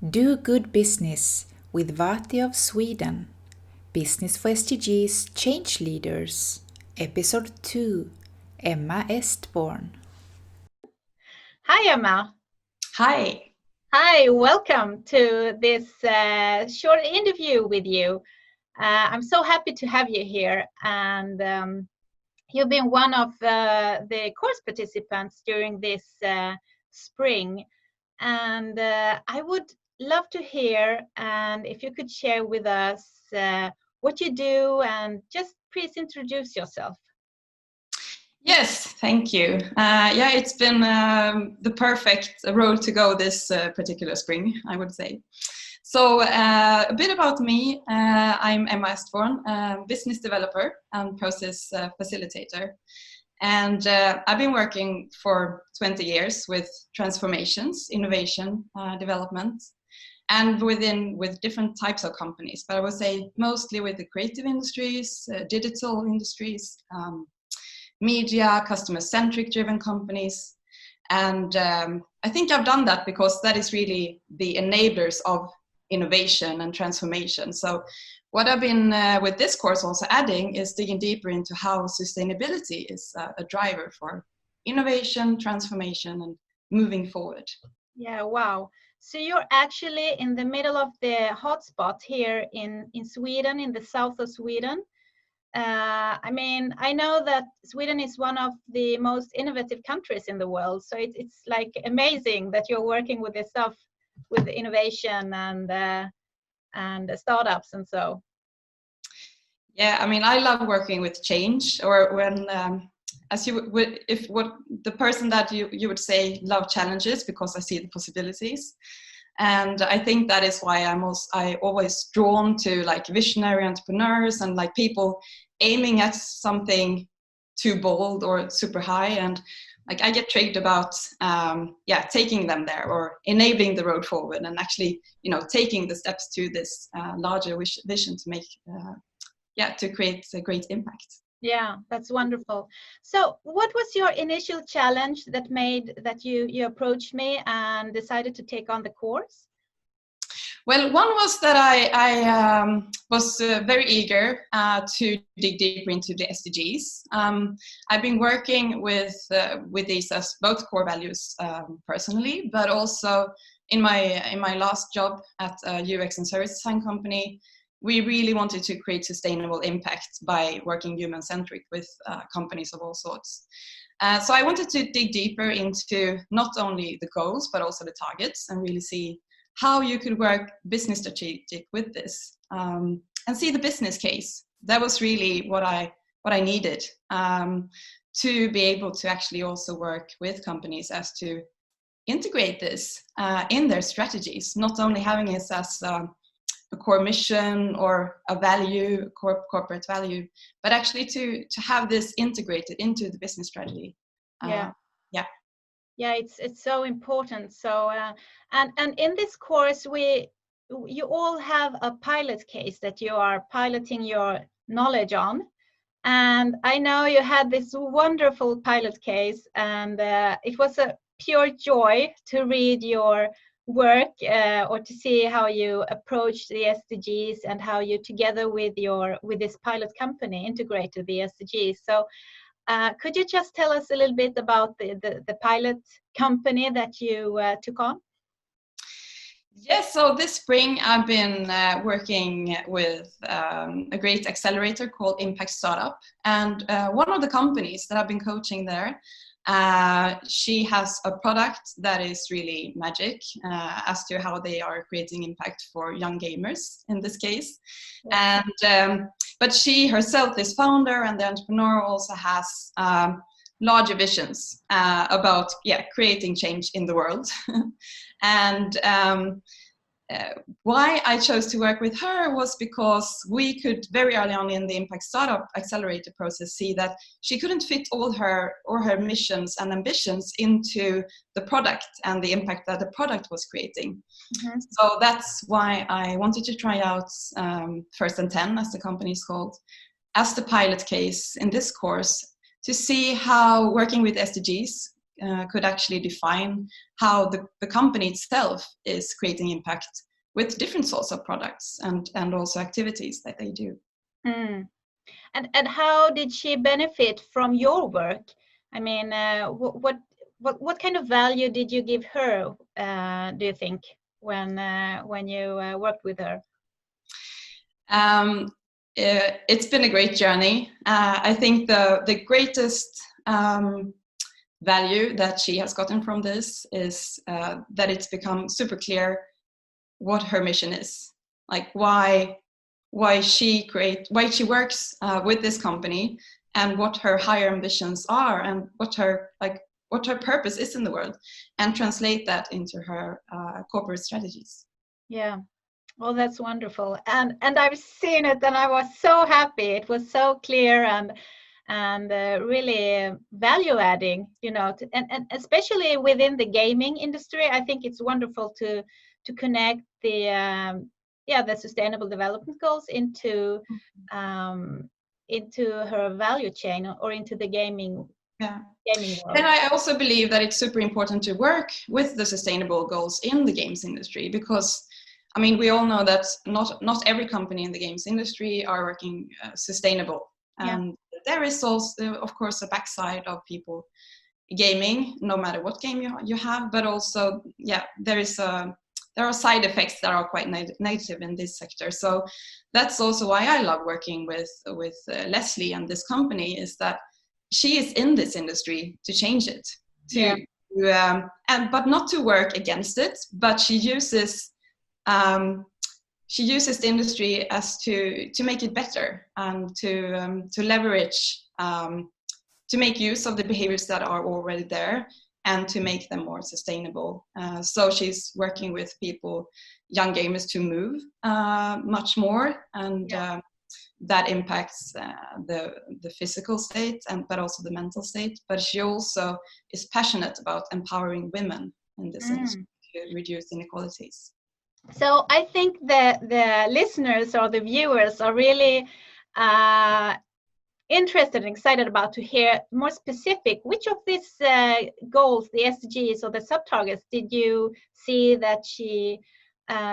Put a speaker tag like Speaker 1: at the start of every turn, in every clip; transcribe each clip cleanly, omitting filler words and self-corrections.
Speaker 1: Do good business with Vati of Sweden. Business for SDGs Change Leaders. Episode 2. Emma Estborn.
Speaker 2: Hi, Emma.
Speaker 3: Hi.
Speaker 2: Hi, welcome to this short interview with you. I'm so happy to have you here. And you've been one of the course participants during this spring. And I would love to hear, and if you could share with us what you do, and just please introduce yourself.
Speaker 3: Yes, thank you. Yeah, it's been the perfect road to go this particular spring, I would say. So a bit about me. I'm Emma Estborn, business developer and process facilitator. And I've been working for 20 years with transformations, innovation, development, and with different types of companies. But I would say mostly with the creative industries, digital industries, media, customer-centric driven companies. And I think I've done that because that is really the enablers of innovation and transformation. So what I've been with this course also adding is digging deeper into how sustainability is a driver for innovation, transformation, and moving forward.
Speaker 2: Yeah, wow. So you're actually in the middle of the hotspot here in Sweden, in the south of Sweden. I mean, I know that Sweden is one of the most innovative countries in the world. So it's like amazing that you're working with this stuff, with innovation and startups and so.
Speaker 3: Yeah, I mean, I love working with change, or when, as you would, if what the person that you would say love challenges, because I see the possibilities. And I think that is why I always drawn to like visionary entrepreneurs and like people aiming at something too bold or super high. And like I get triggered about taking them there or enabling the road forward and actually, taking the steps to this larger vision to make to create a great impact.
Speaker 2: Yeah, that's wonderful. So what was your initial challenge that made that you approached me and decided to take on the course?
Speaker 3: Well, one was that I was very eager to dig deeper into the SDGs. I've been working with these as both core values personally, but also in my last job at a UX and service design company. We really wanted to create sustainable impact by working human-centric with companies of all sorts. So I wanted to dig deeper into not only the goals, but also the targets, and really see how you could work business strategic with this, and see the business case. That was really what I needed to be able to actually also work with companies as to integrate this in their strategies, not only having it as a core mission or a value, corporate value, but actually to have this integrated into the business strategy.
Speaker 2: Yeah, it's so important. So and in this course you all have a pilot case that you are piloting your knowledge on, and I know you had this wonderful pilot case, and it was a pure joy to read your work or to see how you approach the SDGs and how you together with this pilot company integrated the SDGs. So could you just tell us a little bit about the pilot company that you took on?
Speaker 3: Yes, so this spring I've been working with a great accelerator called Impact Startup. And one of the companies that I've been coaching there, she has a product that is really magic as to how they are creating impact for young gamers in this case. Yeah. And but she herself is founder, and the entrepreneur also has larger visions about creating change in the world. And why I chose to work with her was because we could very early on in the Impact Startup Accelerator process see that she couldn't fit all her missions and ambitions into the product and the impact that the product was creating. Mm-hmm. So that's why I wanted to try out First and 10, as the company is called, as the pilot case in this course, to see how working with SDGs could actually define how the company itself is creating impact with different sorts of products and also activities that they do.
Speaker 2: Mm. And how did she benefit from your work? I mean, what kind of value did you give her? Do you think when you worked with her?
Speaker 3: It's been a great journey. I think the greatest value that she has gotten from this is that it's become super clear what her mission is, like why she works with this company, and what her higher ambitions are, and what her purpose is in the world, and translate that into her corporate strategies.
Speaker 2: Yeah. Well, that's wonderful, and I've seen it, and I was so happy. It was so clear and really value adding, you know, and especially within the gaming industry. I think it's wonderful to connect the sustainable development goals into her value chain, or into the gaming.
Speaker 3: Yeah.
Speaker 2: Gaming world.
Speaker 3: And I also believe that it's super important to work with the sustainable goals in the games industry, because I mean, we all know that not every company in the games industry are working sustainable. And there is also, of course, a backside of people gaming, no matter what game you have, but also, there are side effects that are quite negative in this sector. So that's also why I love working with Leslie and this company, is that she is in this industry to change it, but not to work against it, but she uses the industry as to make it better, and to leverage, to make use of the behaviors that are already there, and to make them more sustainable. So she's working with people, young gamers, to move much more, and that impacts the physical state, but also the mental state. But she also is passionate about empowering women in this industry to reduce inequalities.
Speaker 2: So I think the listeners or the viewers are really interested and excited about to hear more specific. Which of these goals, the SDGs or the sub-targets, did you see that she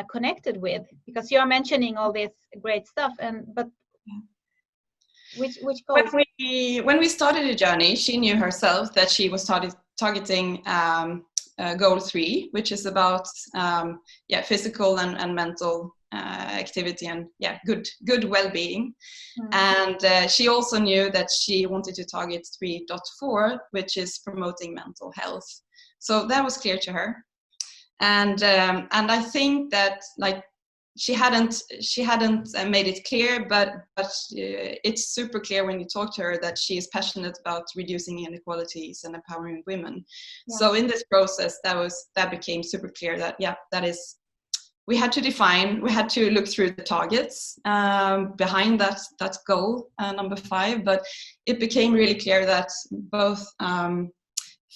Speaker 2: connected with? Because you are mentioning all this great stuff, but which goals?
Speaker 3: When we started the journey, she knew herself that she was targeting goal 3, which is about physical and mental activity, and good well-being. And she also knew that she wanted to target 3.4, which is promoting mental health. So that was clear to her, and I think that, like, she hadn't made it clear, but it's super clear when you talk to her that she is passionate about reducing inequalities and empowering women. So in this process, that became super clear that that is, we had to look through the targets behind that goal, number 5, but it became really clear that both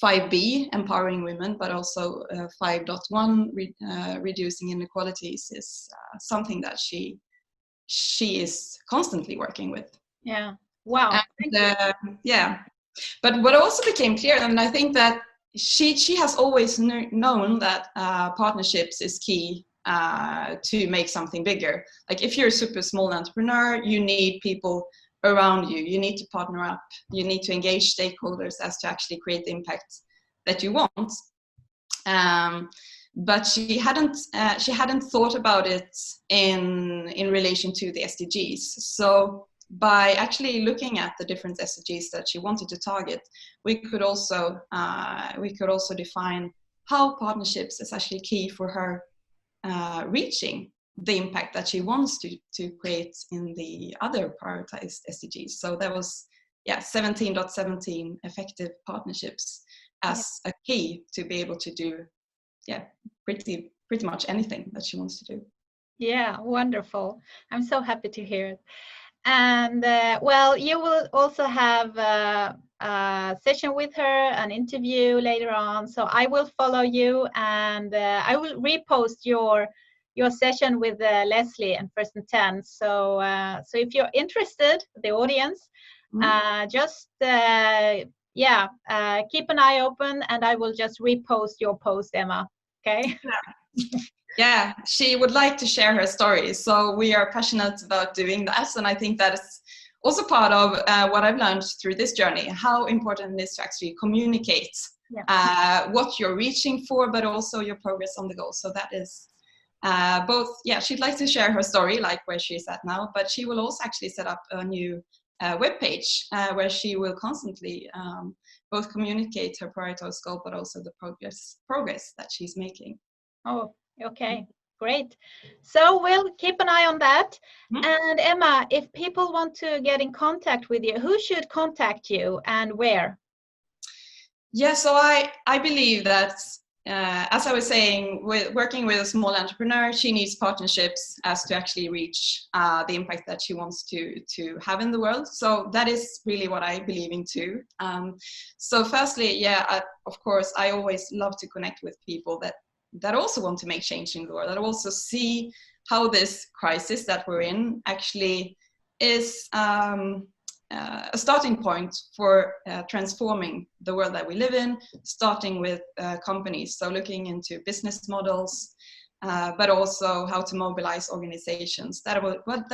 Speaker 3: 5B, empowering women, but also 5.1, reducing inequalities, is something that she is constantly working with.
Speaker 2: Yeah. Wow.
Speaker 3: And, but what also became clear, and I think that she has always known that partnerships is key to make something bigger. Like, if you're a super small entrepreneur, you need people around you. You need to partner up. You need to engage stakeholders as to actually create the impact that you want. But she hadn't thought about it in relation to the SDGs. So by actually looking at the different SDGs that she wanted to target, we could also define how partnerships is actually key for her reaching the impact that she wants to create in the other prioritized SDGs. So that was 17.17, effective partnerships, as a key to be able to do pretty much anything that she wants to do.
Speaker 2: Yeah, wonderful. I'm so happy to hear it. And well, you will also have a session with her, an interview later on. So I will follow you, and I will repost your session with Leslie and First and 10. So if you're interested, the audience, just keep an eye open, and I will just repost your post, Emma. Okay.
Speaker 3: Yeah, she would like to share her story. So we are passionate about doing that. And I think that is also part of what I've learned through this journey, how important it is to actually communicate what you're reaching for, but also your progress on the goal. So that is both, she'd like to share her story, like where she's at now, but she will also actually set up a new webpage where she will constantly both communicate her prioritized goal, but also the progress that she's making.
Speaker 2: Oh, okay, great. So we'll keep an eye on that. And Emma, if people want to get in contact with you, who should contact you and where?
Speaker 3: Yeah, so I believe that, as I was saying, working with a small entrepreneur, she needs partnerships as to actually reach the impact that she wants to have in the world. So that is really what I believe in too. So firstly, of course, I always love to connect with people that also want to make change in the world, that also see how this crisis that we're in actually is a starting point for transforming the world that we live in, starting with companies. So looking into business models, but also how to mobilize organizations. That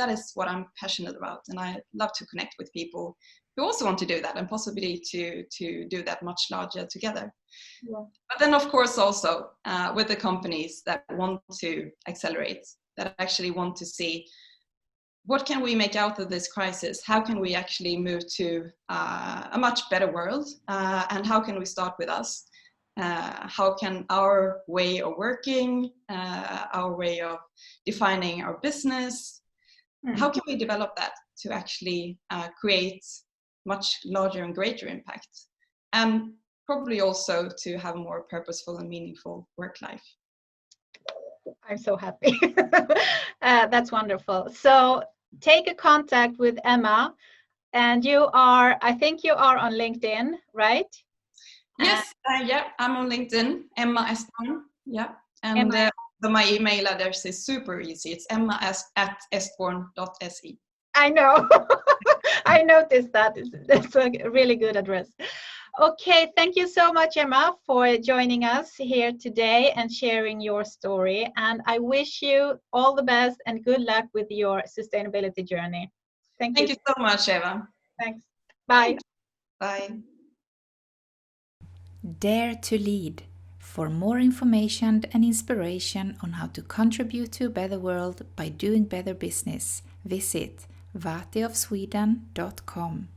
Speaker 3: is what I'm passionate about. And I love to connect with people who also want to do that, and possibly to do that much larger together. Yeah. But then, of course, also with the companies that want to accelerate, that actually want to see what can we make out of this crisis? How can we actually move to a much better world? And how can we start with us? How can our way of working, our way of defining our business, how can we develop that to actually create much larger and greater impact? And probably also to have a more purposeful and meaningful work life.
Speaker 2: I'm so happy. That's wonderful. So take a contact with Emma, and I think you are on LinkedIn, right?
Speaker 3: Yes, I'm on LinkedIn, Emma Estborn. Yeah, and my email address is super easy. It's emma@estborn.se.
Speaker 2: I know. I noticed that. That's a really good address. Okay, thank you so much, Emma, for joining us here today and sharing your story. And I wish you all the best and good luck with your sustainability journey. Thank you.
Speaker 3: Thank you so much, Eva.
Speaker 2: Thanks. Bye.
Speaker 3: Bye.
Speaker 1: Dare to lead. For more information and inspiration on how to contribute to a better world by doing better business, visit vatiofsweden.com.